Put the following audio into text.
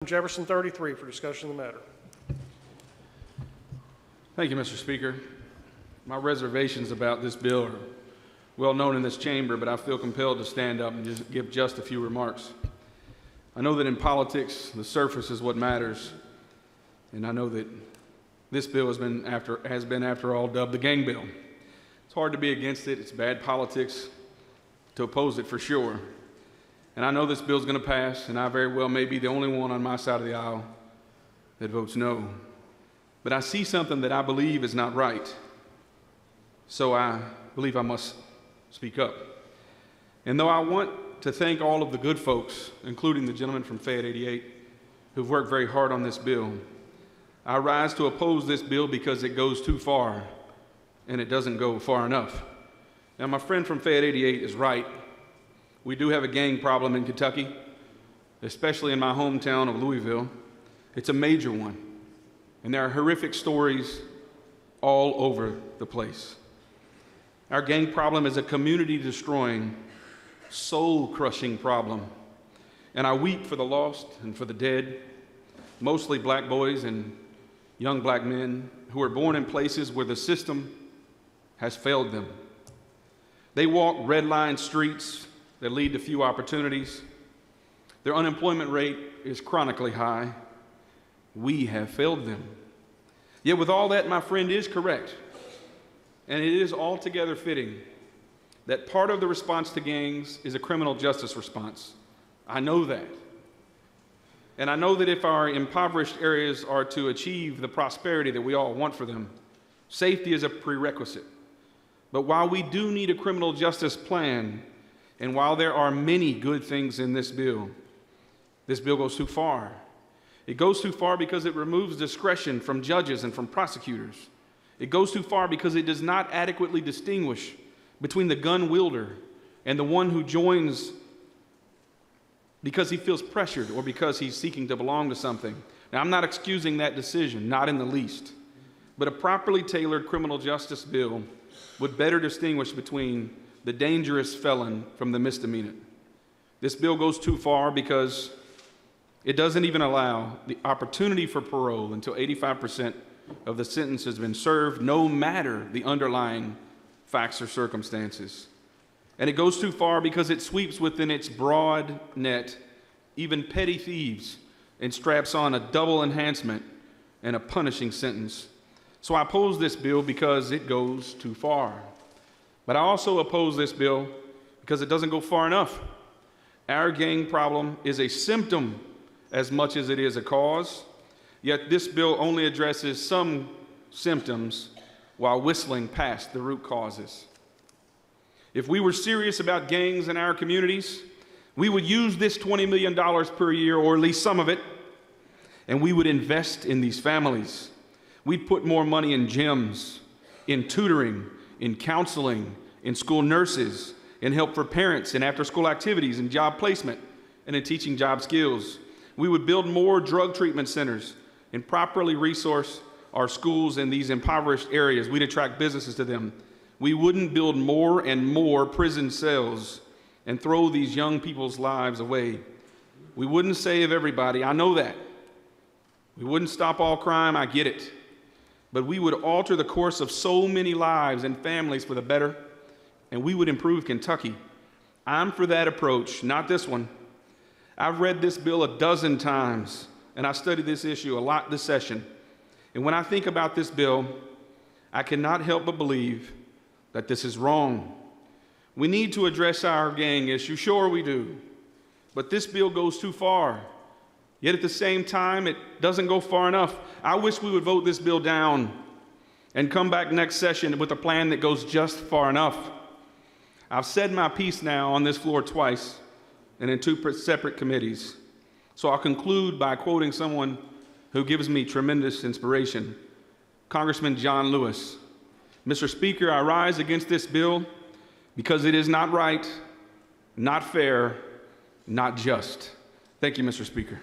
Jefferson 33 for discussion of the matter. Thank you, Mr. Speaker. My reservations about this bill are well known in this chamber, but I feel compelled to stand up and give just a few remarks. I know that in politics, the surface is what matters, and I know that this bill has been, after all, dubbed the gang bill. It's hard to be against it. It's bad politics to oppose it for sure. And I know this bill is going to pass, and I very well may be the only one on my side of the aisle that votes no. But I see something that I believe is not right, so I believe I must speak up. And though I want to thank all of the good folks, including the gentleman from Fayette 88, who've worked very hard on this bill, I rise to oppose this bill because it goes too far, and it doesn't go far enough. Now, my friend from Fayette 88 is right. We do have a gang problem in Kentucky, especially in my hometown of Louisville. It's a major one, and there are horrific stories all over the place. Our gang problem is a community-destroying, soul-crushing problem, and I weep for the lost and for the dead, mostly black boys and young black men who are born in places where the system has failed them. They walk red-lined streets that lead to few opportunities. Their unemployment rate is chronically high. We have failed them. Yet with all that, my friend is correct, and it is altogether fitting that part of the response to gangs is a criminal justice response. I know that. And I know that if our impoverished areas are to achieve the prosperity that we all want for them, safety is a prerequisite. But while we do need a criminal justice plan, and while there are many good things in this bill goes too far. It goes too far because it removes discretion from judges and from prosecutors. It goes too far because it does not adequately distinguish between the gun wielder and the one who joins because he feels pressured or because he's seeking to belong to something. Now, I'm not excusing that decision, not in the least. But a properly tailored criminal justice bill would better distinguish between the dangerous felon from the misdemeanor. This bill goes too far because it doesn't even allow the opportunity for parole until 85% of the sentence has been served, no matter the underlying facts or circumstances. And it goes too far because it sweeps within its broad net even petty thieves and straps on a double enhancement and a punishing sentence. So I oppose this bill because it goes too far. But I also oppose this bill because it doesn't go far enough. Our gang problem is a symptom as much as it is a cause, yet this bill only addresses some symptoms while whistling past the root causes. If we were serious about gangs in our communities, we would use this $20 million per year, or at least some of it, and we would invest in these families. We'd put more money in gyms, in tutoring, in counseling, in school nurses, in help for parents, in after-school activities, in job placement, and in teaching job skills. We would build more drug treatment centers and properly resource our schools in these impoverished areas. We'd attract businesses to them. We wouldn't build more and more prison cells and throw these young people's lives away. We wouldn't save everybody, I know that. We wouldn't stop all crime, I get it. But we would alter the course of so many lives and families for the better, and we would improve Kentucky. I'm for that approach, not this one. I've read this bill a dozen times, and I studied this issue a lot this session. And when I think about this bill, I cannot help but believe that this is wrong. We need to address our gang issue, sure we do, but this bill goes too far. Yet at the same time, it doesn't go far enough. I wish we would vote this bill down and come back next session with a plan that goes just far enough. I've said my piece now on this floor twice and in two separate committees. So I'll conclude by quoting someone who gives me tremendous inspiration, Congressman John Lewis. Mr. Speaker, I rise against this bill because it is not right, not fair, not just. Thank you, Mr. Speaker.